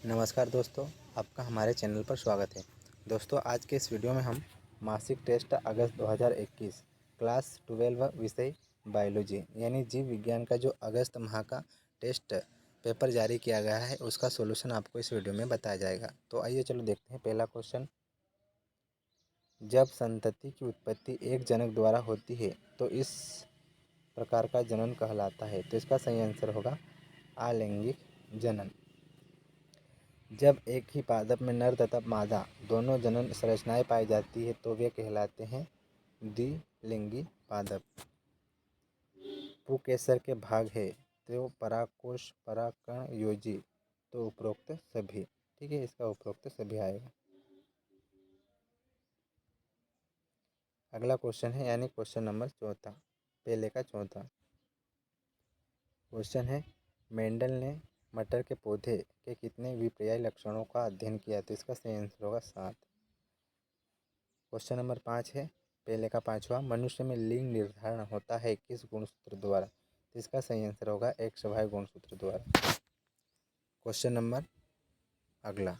नमस्कार दोस्तों, आपका हमारे चैनल पर स्वागत है। दोस्तों, आज के इस वीडियो में हम मासिक टेस्ट अगस्त 2021 क्लास 12 विषय बायोलॉजी यानी जीव विज्ञान का जो अगस्त माह का टेस्ट पेपर जारी किया गया है उसका सॉल्यूशन आपको इस वीडियो में बताया जाएगा। तो आइए चलो देखते हैं। पहला क्वेश्चन, जब संतति की उत्पत्ति एक जनक द्वारा होती है तो इस प्रकार का जनन कहलाता है। तो इसका सही आंसर होगा अलैंगिक जनन। जब एक ही पादप में नर तथा मादा दोनों जनन संरचनाएं पाई जाती है तो वे कहलाते हैं द्विलिंगी पादप। पुकेसर के भाग है तो परागकोश, परागकण, योजी। तो उपरोक्त सभी। ठीक है, इसका उपरोक्त सभी आएगा। अगला क्वेश्चन है यानी क्वेश्चन नंबर चौथा, पहले का चौथा क्वेश्चन है, मेंडल ने मटर के पौधे के कितने विपर्याय लक्षणों का अध्ययन किया। तो इसका सही आंसर होगा 7। क्वेश्चन नंबर 5 है, पहले का पांचवा, मनुष्य में लिंग निर्धारण होता है किस गुणसूत्र द्वारा। तो इसका सही आंसर होगा XY गुणसूत्र द्वारा। क्वेश्चन नंबर अगला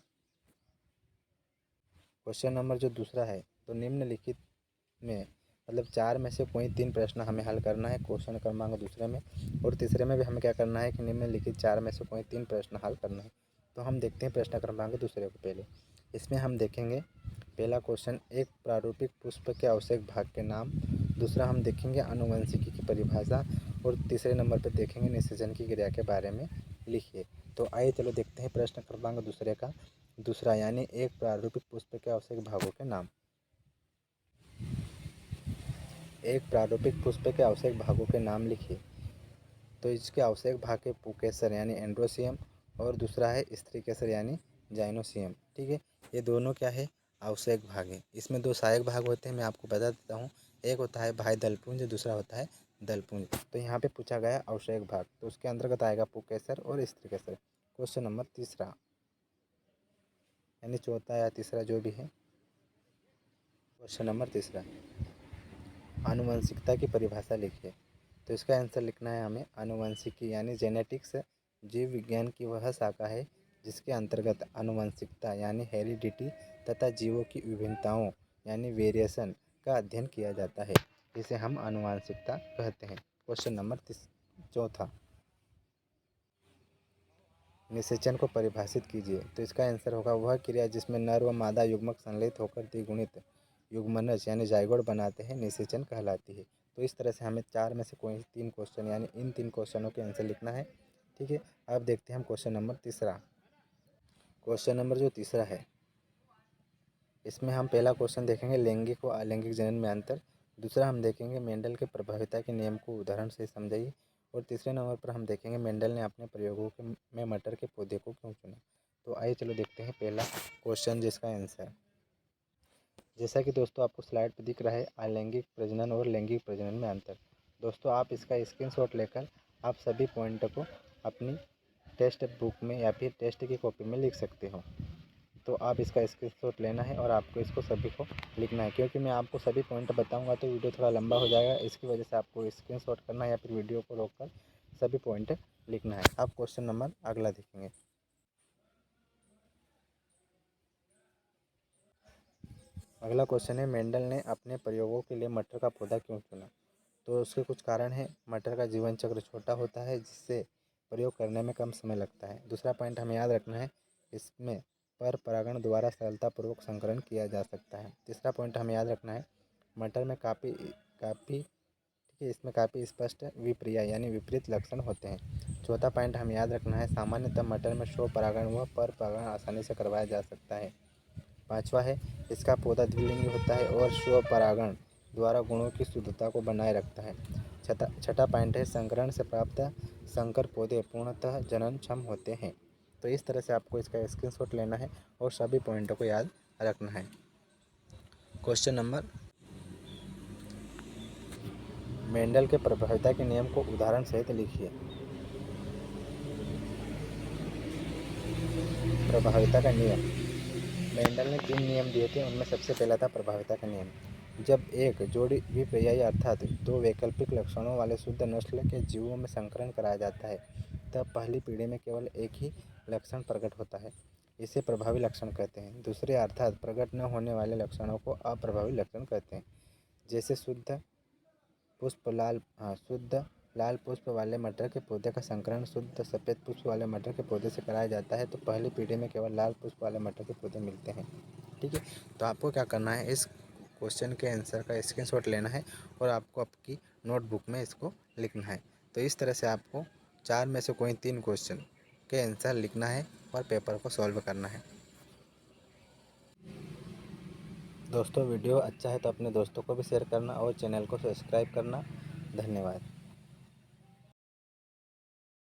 क्वेश्चन नंबर जो दूसरा है, तो निम्नलिखित में मतलब 4 में से कोई 3 प्रश्न हमें हल करना है क्वेश्चन क्रमांक दूसरे में, और तीसरे में भी हमें क्या करना है कि निम्नलिखित 4 में से कोई 3 प्रश्न हल करना है। तो हम देखते हैं प्रश्न क्रमांक दूसरे को। पहले इसमें हम देखेंगे पहला क्वेश्चन, एक प्रारूपिक पुष्प के आवश्यक भाग के नाम। दूसरा हम देखेंगे आनुवंशिकी की परिभाषा, और तीसरे नंबर पर देखेंगे निषेचन की क्रिया के बारे में लिखिए। तो आइए चलो देखते हैं प्रश्न क्रमांक दूसरे का दूसरा यानी एक प्रारूपिक पुष्प के आवश्यक भागों के नाम। एक प्रारूपिक पुष्प के आवश्यक भागों के नाम लिखिए। तो इसके आवश्यक भाग है पुकेसर यानी एंड्रोसियम, और दूसरा है स्त्री केसर यानी जाइनोसियम। ठीक है, ये दोनों क्या है, आवश्यक भाग है। इसमें 2 सहायक भाग होते हैं, मैं आपको बता देता हूँ। एक होता है बाह्य दलपुंज, दूसरा होता है दलपुंज। तो यहाँ पे पूछा गया आवश्यक भाग, तो उसके अंतर्गत आएगा पुकेसर और स्त्री केसर। क्वेश्चन नंबर तीसरा यानी चौथा या तीसरा जो भी है, क्वेश्चन नंबर तीसरा, आनुवंशिकता की परिभाषा लिखिए। तो इसका आंसर लिखना है हमें, आनुवंशिकी यानी जेनेटिक्स जीव विज्ञान की वह शाखा है जिसके अंतर्गत आनुवंशिकता यानी हेरिडिटी तथा जीवों की विभिन्नताओं यानी वेरिएशन का अध्ययन किया जाता है, जिसे हम आनुवंशिकता कहते हैं। क्वेश्चन नंबर चौथा, निषेचन को परिभाषित कीजिए। तो इसका आंसर होगा वह क्रिया जिसमें नर व मादा युग्मक संलेत होकर द्विगुणित युग्मनज यानी जाइगोट बनाते हैं, निषेचन कहलाती है। तो इस तरह से हमें 4 में से कोई 3 क्वेश्चन यानी इन 3 क्वेश्चनों के आंसर लिखना है। ठीक है, अब देखते हैं हम क्वेश्चन नंबर तीसरा। क्वेश्चन नंबर जो तीसरा है, इसमें हम पहला क्वेश्चन देखेंगे लैंगिक व अलैंगिक जनन में अंतर। दूसरा हम देखेंगे मेंडल के प्रभाविता के नियम को उदाहरण से समझाइए, और तीसरे नंबर पर हम देखेंगे मेंडल ने अपने प्रयोगों में मटर के पौधे को क्यों चुना। तो आइए चलो देखते हैं पहला क्वेश्चन जिसका आंसर, जैसा कि दोस्तों आपको स्लाइड पर दिख रहा है, अलैंगिक प्रजनन और लैंगिक प्रजनन में अंतर। दोस्तों आप इसका स्क्रीनशॉट लेकर आप सभी पॉइंट को अपनी टेक्स्ट बुक में या फिर टेस्ट की कॉपी में लिख सकते हो। तो आप इसका स्क्रीनशॉट लेना है और आपको इसको सभी को लिखना है, क्योंकि मैं आपको सभी पॉइंट बताऊंगा तो वीडियो थोड़ा लंबा हो जाएगा। इसकी वजह से आपको स्क्रीनशॉट करना है या फिर वीडियो को रोककर सभी पॉइंट लिखना है। आप क्वेश्चन नंबर अगला देखेंगे। अगला क्वेश्चन है, मेंडल ने अपने प्रयोगों के लिए मटर का पौधा क्यों चुना। तो उसके कुछ कारण हैं। मटर का जीवन चक्र छोटा होता है जिससे प्रयोग करने में कम समय लगता है। दूसरा पॉइंट हमें याद रखना है, इसमें पर परागण द्वारा सरलतापूर्वक संकरण किया जा सकता है। तीसरा पॉइंट हमें याद रखना है, मटर में काफ़ी काफ़ी ठीक है, इसमें काफ़ी स्पष्ट विपर्याय यानी विपरीत लक्षण होते हैं। चौथा पॉइंट हमें याद रखना है, सामान्यतः मटर में स्वपरागण व पर परागण आसानी से करवाया जा सकता है। पांचवा है, इसका पौधा द्विलिंगी होता है और स्वपरागण द्वारा गुणों की शुद्धता को बनाए रखता है। छठा पॉइंट है, संकरण से प्राप्त संकर पौधे पूर्णतः जनन क्षम होते हैं। तो इस तरह से आपको इसका स्क्रीनशॉट लेना है और सभी पॉइंटों को याद रखना है। क्वेश्चन नंबर, मेंडल के प्रभाविता के नियम को उदाहरण सहित लिखिए। प्रभाविता का नियम, मेंडल ने 3 नियम दिए थे, उनमें सबसे पहला था प्रभाविता का नियम। जब एक जोड़ी विपर्यायी अर्थात 2 वैकल्पिक लक्षणों वाले शुद्ध नस्ल के जीवों में संकरण कराया जाता है, तब पहली पीढ़ी में केवल एक ही लक्षण प्रकट होता है, इसे प्रभावी लक्षण कहते हैं। दूसरे अर्थात प्रकट न होने वाले लक्षणों को अप्रभावी लक्षण कहते हैं। जैसे शुद्ध लाल पुष्प वाले मटर के पौधे का संकरण शुद्ध सफ़ेद पुष्प वाले मटर के पौधे से कराया जाता है तो पहली पीढ़ी में केवल लाल पुष्प वाले मटर के पौधे मिलते हैं। ठीक है, तो आपको क्या करना है, इस क्वेश्चन के आंसर का स्क्रीनशॉट लेना है और आपको आपकी नोटबुक में इसको लिखना है। तो इस तरह से आपको 4 में से कोई 3 क्वेश्चन के आंसर लिखना है और पेपर को सॉल्व करना है। दोस्तों वीडियो अच्छा है तो अपने दोस्तों को भी शेयर करना और चैनल को सब्सक्राइब करना। धन्यवाद।